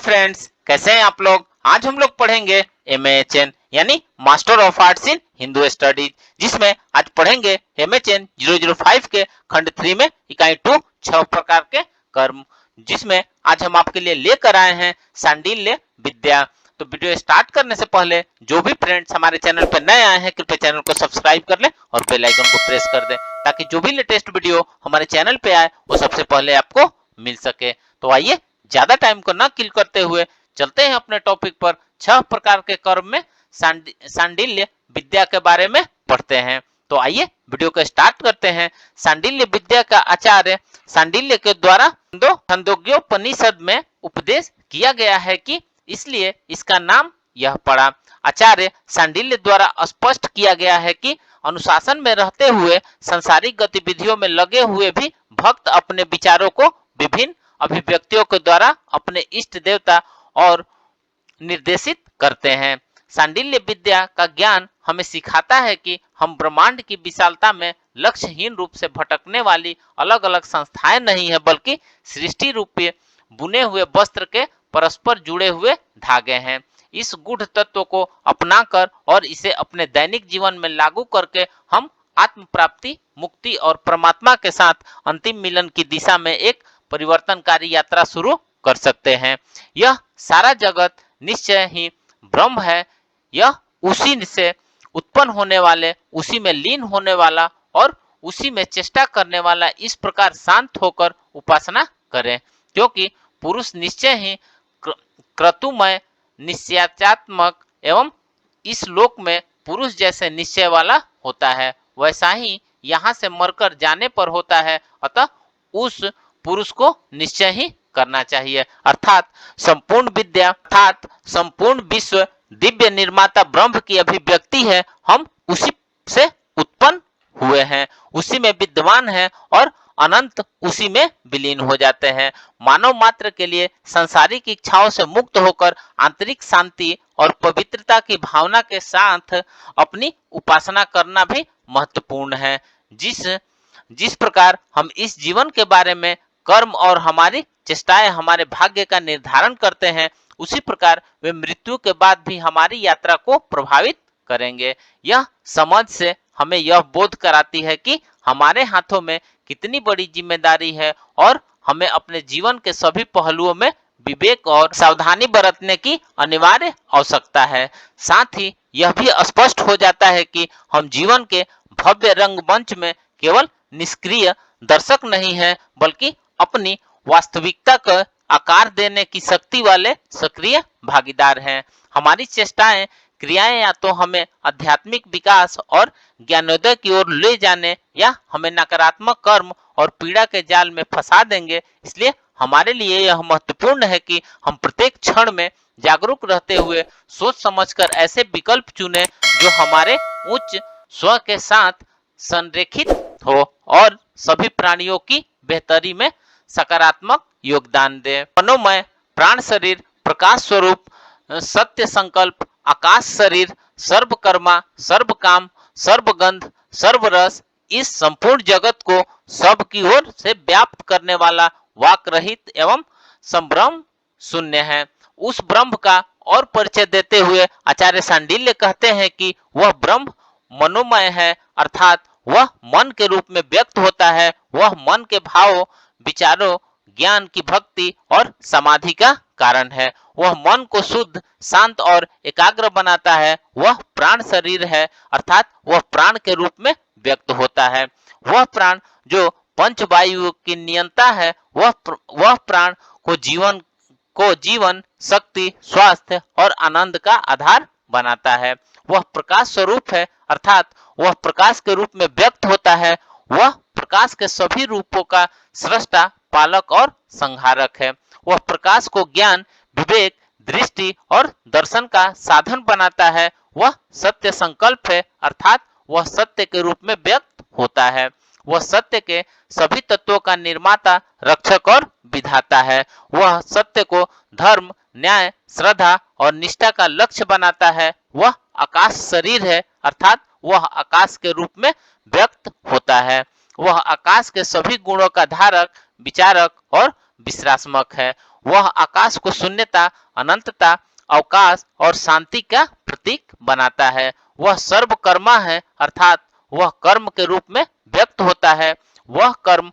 Friends, कैसे हैं आप लोग। आज हम लोग पढ़ेंगे MAHN यानी master of arts in Hindu studies, जिसमें आज पढ़ेंगे MAHN 005 के खंड 3 में इकाई 2 6 प्रकार के कर्म, जिसमें आज हम आपके लिए लेकर आए हैं सांडिल्य विद्या। तो वीडियो स्टार्ट करने से पहले जो भी फ्रेंड्स हमारे चैनल पर नए आए हैं कृपया चैनल को सब्सक्राइब कर लें और बेल आइकन को प्रेस कर दें, ताकि जो भी लेटेस्ट वीडियो हमारे चैनल पे आए वो सबसे पहले आपको मिल सके। तो आइए ज्यादा टाइम को न किल करते हुए चलते हैं अपने टॉपिक पर। 6 प्रकार के कर्म में सांडिल्य विद्या के बारे में पढ़ते हैं। तो आइए वीडियो को स्टार्ट करते हैं। सांडिल्य विद्या का आचार्य सांडिल्य के द्वारा छंदोग्योपनिषद में उपदेश किया गया है कि इसलिए इसका नाम यह पड़ा। आचार्य सांडिल्य द्वारा स्पष्ट किया गया है कि अनुशासन में रहते हुए सांसारिक गतिविधियों में लगे हुए भी भक्त अपने विचारों को विभिन्न अभिव्यक्तियों के द्वारा अपने इष्ट देवता और निर्देशित करते हैं। सांडिल्य विद्या का ज्ञान हमें सिखाता है कि हम ब्रह्मांड की विशालता में लक्ष्यहीन रूप से भटकने वाली अलग अलग संस्थाएं नहीं है, बल्कि सृष्टि रूपी बुने हुए वस्त्र के परस्पर जुड़े हुए धागे हैं। इस गूढ़ तत्व को अपनाकर और इसे अपने दैनिक जीवन में लागू करके हम आत्म प्राप्ति, मुक्ति और परमात्मा के साथ अंतिम मिलन की दिशा में एक परिवर्तनकारी यात्रा शुरू कर सकते हैं। यह सारा जगत निश्चय ही ब्रह्म है। यह उसी से उत्पन्न होने वाले, उसी में लीन होने वाला और उसी में चेष्टा करने वाला। इस प्रकार शांत होकर उपासना करें, क्योंकि पुरुष निश्चय ही क्रतुमय, निश्चयात्मक एवं इस लोक में पुरुष जैसे निश्चय वाला होता है, वैसा ही यहाँ से मरकर जाने पर होता है। अतः उस पुरुष को निश्चय ही करना चाहिए। अर्थात संपूर्ण विश्व दिव्य निर्माता ब्रह्म की अभिव्यक्ति है। हम उसी से उत्पन्न हुए हैं, उसी में विद्यमान हैं और अनंत उसी में विलीन हो जाते हैं। मानव मात्र के लिए सांसारिक इच्छाओं से मुक्त होकर आंतरिक शांति और पवित्रता की भावना के साथ अपनी उपासना करना भी महत्वपूर्ण है। जिस प्रकार हम इस जीवन के बारे में कर्म और हमारी चेष्टाएं हमारे भाग्य का निर्धारण करते हैं, उसी प्रकार वे मृत्यु के बाद भी हमारी यात्रा को प्रभावित करेंगे। यह समझ से हमें यह बोध कराती है कि हमारे हाथों में कितनी बड़ी जिम्मेदारी है और हमें अपने जीवन के सभी पहलुओं में विवेक और सावधानी बरतने की अनिवार्य आवश्यकता है। साथ ही यह भी स्पष्ट हो जाता है कि हम जीवन के भव्य रंगमंच में केवल निष्क्रिय दर्शक नहीं है, बल्कि अपनी वास्तविकता को आकार देने की शक्ति वाले सक्रिय भागीदार हैं। हमारी चेष्टाएं, क्रियाएं या तो हमें आध्यात्मिक विकास और ज्ञानोदय की ओर ले जाने या हमें नकारात्मक कर्म और पीड़ा के जाल में फंसा देंगे। इसलिए हमारे लिए यह महत्वपूर्ण है कि हम प्रत्येक क्षण में जागरूक रहते हुए सोच समझकर ऐसे विकल्प चुनें जो हमारे उच्च स्व के साथ संरेखित हो और सभी प्राणियों की बेहतरी में सकारात्मक योगदान दे। मनोमय प्राण शरीर, प्रकाश स्वरूप, सत्य संकल्प, आकाश शरीर, सर्वकर्मा, सर्वकाम, सर्वगंध, सर्वरस, इस संपूर्ण जगत को सब की ओर से व्याप्त करने वाला वाक रहित एवं संभ्रम शून्य है। उस ब्रह्म का और परिचय देते हुए आचार्य सांडिल्य कहते हैं कि वह ब्रह्म मनोमय है, अर्थात वह मन के रूप में व्यक्त होता है। वह मन के भावों, विचारों, ज्ञान की भक्ति और समाधि का कारण है। वह मन को शुद्ध, शांत और एकाग्र बनाता है। वह प्राण शरीर है, अर्थात वह प्राण के रूप में व्यक्त होता है। वह प्राण जो पंचवायु की नियंता है, वह प्राण को जीवन, शक्ति, स्वास्थ्य और आनंद का आधार बनाता है। वह प्रकाश स्वरूप है, अर्थात वह प्रकाश के रूप में व्यक्त होता है। वह प्रकाश के सभी रूपों का सृष्टा, पालक और संहारक है। वह प्रकाश को ज्ञान, विवेक, दृष्टि और दर्शन का साधन बनाता है। वह सत्य संकल्प है, अर्थात वह सत्य के रूप में व्यक्त होता है। वह सत्य के सभी तत्वों का निर्माता, रक्षक और विधाता है। वह सत्य को धर्म, न्याय, श्रद्धा और निष्ठा का लक्ष्य बनाता है। वह आकाश शरीर है, अर्थात वह आकाश के रूप में व्यक्त होता है। वह आकाश के सभी गुणों का धारक, विचारक और विश्रामक है। वह आकाश को शून्यता, अनंतता, अवकाश और शांति का प्रतीक बनाता है। वह सर्वकर्मा है, अर्थात वह कर्म के रूप में व्यक्त होता है। वह कर्म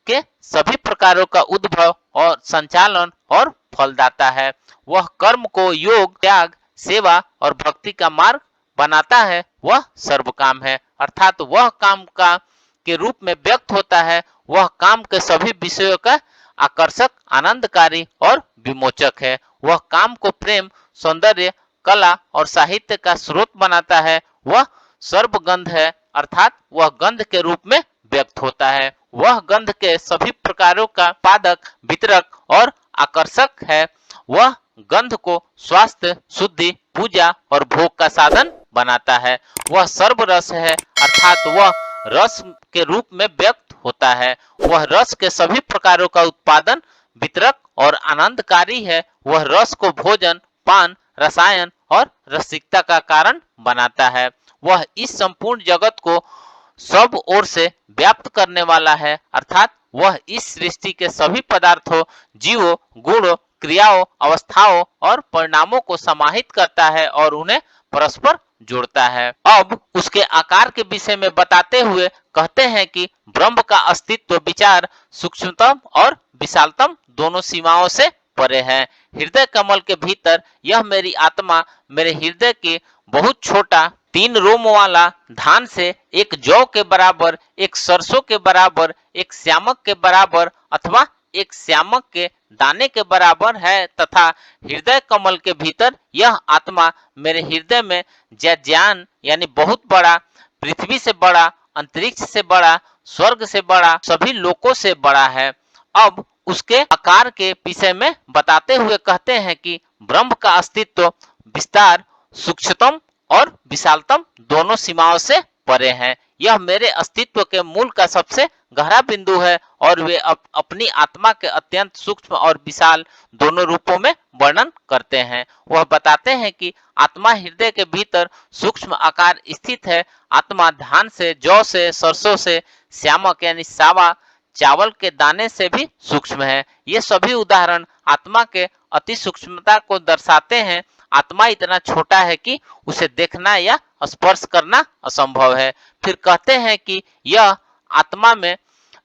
के सभी प्रकारों का उद्भव और संचालन और फलदाता है। वह कर्म को योग, त्याग, सेवा और भक्ति का मार्ग बनाता है। वह सर्वकाम है, अर्थात वह काम का के रूप में व्यक्त होता है। वह काम के सभी विषयों का आकर्षक, आनंदकारी और विमोचक है। वह काम को प्रेम, सौंदर्य, कला और साहित्य का स्रोत बनाता है। वह सर्वगंध है, अर्थात वह गंध के रूप में व्यक्त होता है। वह गंध के सभी प्रकारों का पादक, वितरक और आकर्षक है। वह गंध को स्वास्थ्य, शुद्धि, पूजा और भोग का साधन बनाता है। वह सर्वरस है, अर्थात वह रस के रूप में व्यक्त होता है। वह रस के सभी प्रकारों का उत्पादन, वितरक और आनंदकारी है। वह रस को भोजन, पान, रसायन और रसिकता का कारण बनाता है। वह इस संपूर्ण जगत को सब ओर से व्याप्त करने वाला है, अर्थात वह इस सृष्टि के सभी पदार्थों, जीवों, गुणों, क्रियाओं, अवस्थाओं और परिणामों को समाहित करता है और उन्हें परस्पर जोड़ता है। अब उसके आकार के विषय में बताते हुए कहते हैं कि ब्रह्म का अस्तित्व विचार सूक्ष्मतम और विशालतम दोनों सीमाओं से परे है। हृदय कमल के भीतर यह मेरी आत्मा मेरे हृदय के बहुत छोटा 3 रोम वाला धान से एक जौ के बराबर, एक सरसों के बराबर, एक श्यामक के बराबर अथवा एक श्यामक के दाने के बराबर है, तथा हृदय कमल के भीतर यह आत्मा मेरे हृदय में ज्ञान यानी बहुत बड़ा, पृथ्वी से बड़ा, अंतरिक्ष से बड़ा, स्वर्ग से बड़ा, सभी लोकों से बड़ा है। अब उसके आकार के विषय में बताते हुए कहते हैं कि ब्रह्म का अस्तित्व विस्तार सूक्ष्मतम और विशालतम दोनों सीमाओं से परे हैं। यह मेरे अस्तित्व के मूल का सबसे गहरा बिंदु है और वे अपनी आत्मा के अत्यंत सूक्ष्म और विशाल दोनों रूपों में वर्णन करते हैं। वह बताते हैं कि आत्मा हृदय के भीतर सूक्ष्म आकार स्थित है। आत्मा धान से, जौ से, सरसों से, श्यामक यानी सावा चावल के दाने से भी सूक्ष्म है। ये सभी उदाहरण आत्मा के अति सूक्ष्मता को दर्शाते हैं। आत्मा इतना छोटा है कि उसे देखना या स्पर्श करना असंभव है। फिर कहते हैं कि यह आत्मा में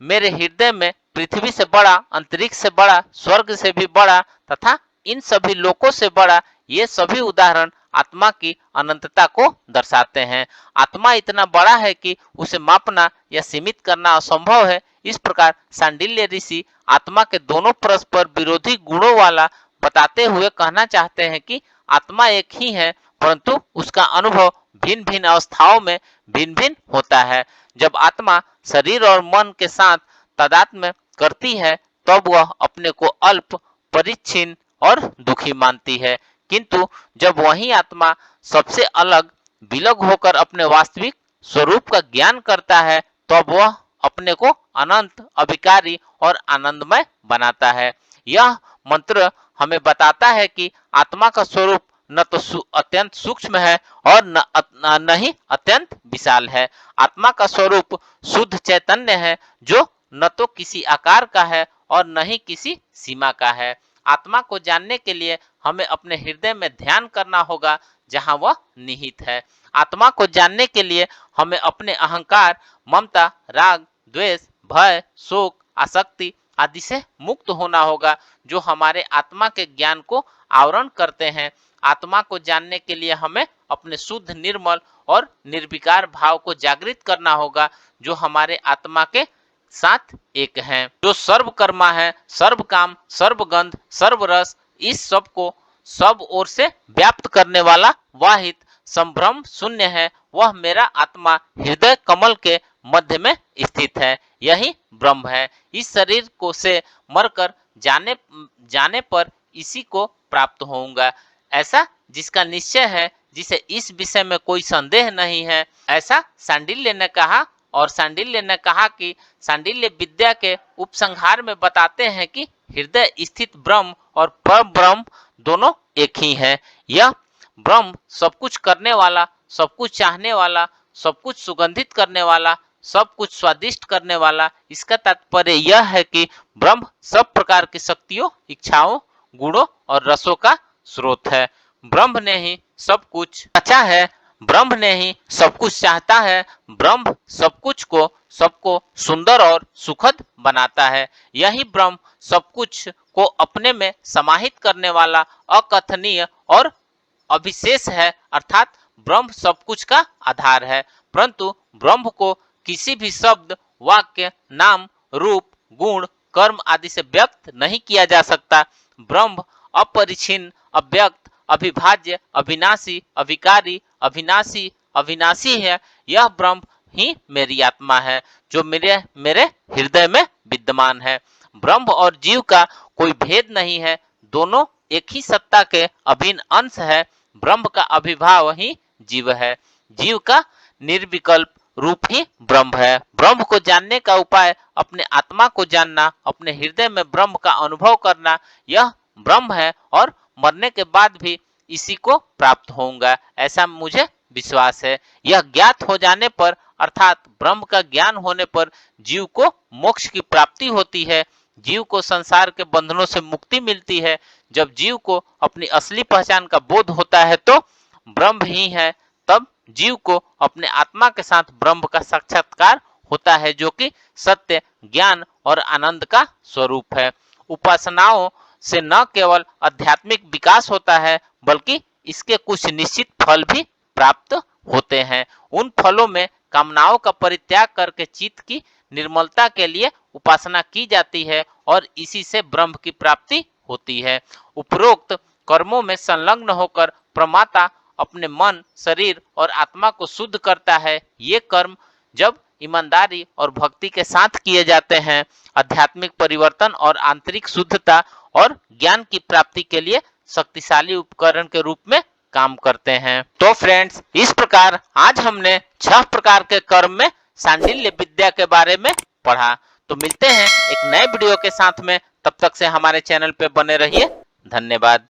मेरे हृदय में पृथ्वी से बड़ा, अंतरिक्ष से बड़ा, स्वर्ग से भी बड़ा तथा इन सभी लोकों से बड़ा, ये सभी उदाहरण आत्मा की अनंतता को दर्शाते हैं। आत्मा इतना बड़ा है कि उसे मापना या सीमित करना असंभव है। इस प्रकार सांडिल्य ऋषि आत्मा के दोनों परस्पर विरोधी गुणों वाला बताते हुए कहना चाहते हैं कि आत्मा एक ही है, परंतु उसका अनुभव भिन्न भिन्न अवस्थाओं में भिन्न भिन्न होता है। जब आत्मा शरीर और मन के साथ तादात्म्य करती है तब वह अपने को अल्प, परिच्छिन्न और दुखी मानती है, किंतु जब वही आत्मा सबसे अलग विलग होकर अपने वास्तविक स्वरूप का ज्ञान करता है तब वह अपने को अनंत, अविकारी और आनंदमय बनाता है। यह मंत्र हमें बताता है कि आत्मा का स्वरूप न तो अत्यंत सूक्ष्म है और न ही अत्यंत विशाल है। आत्मा का स्वरूप शुद्ध चैतन्य है जो न तो किसी आकार का है और न ही किसी सीमा का है। आत्मा को जानने के लिए हमें अपने हृदय में ध्यान करना होगा जहां वह निहित है। आत्मा को जानने के लिए हमें अपने अहंकार, ममता, राग, द्वेष, भय, शोक, आसक्ति आदि से मुक्त होना होगा जो हमारे आत्मा के ज्ञान को आवरण करते हैं। आत्मा को जानने के लिए हमें अपने शुद्ध, निर्मल और निर्विकार भाव को जागृत करना होगा जो हमारे आत्मा के साथ एक हैं, जो सर्वकर्मा है, सर्व काम, सर्वगंध, सर्वरस, इस सब को सब ओर से व्याप्त करने वाला वाहित संभ्रम शून्य है। वह मेरा आत्मा हृदय कमल के मध्य में स्थित है, यही ब्रह्म है। इस शरीर को से मरकर जाने पर इसी को प्राप्त होऊंगा, ऐसा जिसका निश्चय है, जिसे इस विषय में कोई संदेह नहीं है, ऐसा सांडिल्य ने कहा। और सांडिल्य ने कहा कि सांडिल्य विद्या के उपसंहार में बताते हैं कि हृदय स्थित ब्रह्म और पर ब्रह्म दोनों एक ही हैं। यह ब्रह्म सब कुछ करने वाला, सब कुछ चाहने वाला, सब कुछ सुगंधित करने वाला, सब कुछ स्वादिष्ट करने वाला। इसका तात्पर्य यह है कि ब्रह्म सब प्रकार की शक्तियों, इच्छाओं गुणों और रसों का स्रोत है। ब्रह्म ने ही सब कुछ रचा है, ब्रह्म ने ही सब कुछ चाहता है, ब्रह्म सब कुछ को सबको सुंदर और सुखद बनाता है। यही ब्रह्म सब कुछ को अपने में समाहित करने वाला अकथनीय और अविशेष है, अर्थात ब्रह्म सब कुछ का आधार है। परंतु ब्रह्म को किसी भी शब्द, वाक्य, नाम, रूप, गुण, कर्म आदि से व्यक्त नहीं किया जा सकता। ब्रह्म अपरिछिन्न, अव्यक्त, अविभाज्य, अविनाशी, अविकारी, अविनाशी, अविनाशी है। यह ब्रह्म ही मेरी आत्मा है जो मेरे मेरे हृदय में विद्यमान है। ब्रह्म और जीव का कोई भेद नहीं है, दोनों एक ही सत्ता के अभिन्न अंश है। ब्रह्म का अभिभाव ही जीव है, जीव का निर्विकल्प रूप ही ब्रह्म है। ब्रह्म को जानने का उपाय अपने आत्मा को जानना, अपने हृदय में ब्रह्म का अनुभव करना, यह ब्रह्म है और मरने के बाद भी इसी को प्राप्त होऊंगा, ऐसा मुझे विश्वास है। यह ज्ञात हो जाने पर, अर्थात ब्रह्म का ज्ञान होने पर जीव को मोक्ष की प्राप्ति होती है, जीव को संसार के बंधनों से मुक्ति मिलती है। जब जीव को अपनी असली पहचान का बोध होता है तो ब्रह्म ही है, तब जीव को अपने आत्मा के साथ ब्रह्म का साक्षात्कार होता है, जो कि सत्य, ज्ञान और आनंद का स्वरूप है। उपासनाओं से न केवल आध्यात्मिक विकास होता है, बल्कि इसके कुछ निश्चित फल भी प्राप्त होते हैं। उन फलों में कामनाओं का परित्याग करके चित्त की निर्मलता के लिए उपासना की जाती है और इसी से ब्रह्म की प्राप्ति होती है। उपरोक्त कर्मों में संलग्न होकर प्रमाता अपने मन, शरीर और आत्मा को शुद्ध करता है। ये कर्म जब ईमानदारी और भक्ति के साथ किए जाते हैं, आध्यात्मिक परिवर्तन और आंतरिक शुद्धता और ज्ञान की प्राप्ति के लिए शक्तिशाली उपकरण के रूप में काम करते हैं। तो फ्रेंड्स, इस प्रकार आज हमने 6 प्रकार के कर्म में सांडिल्य विद्या के बारे में पढ़ा। तो मिलते हैं एक नए वीडियो के साथ में, तब तक से हमारे चैनल पे बने रहिए। धन्यवाद।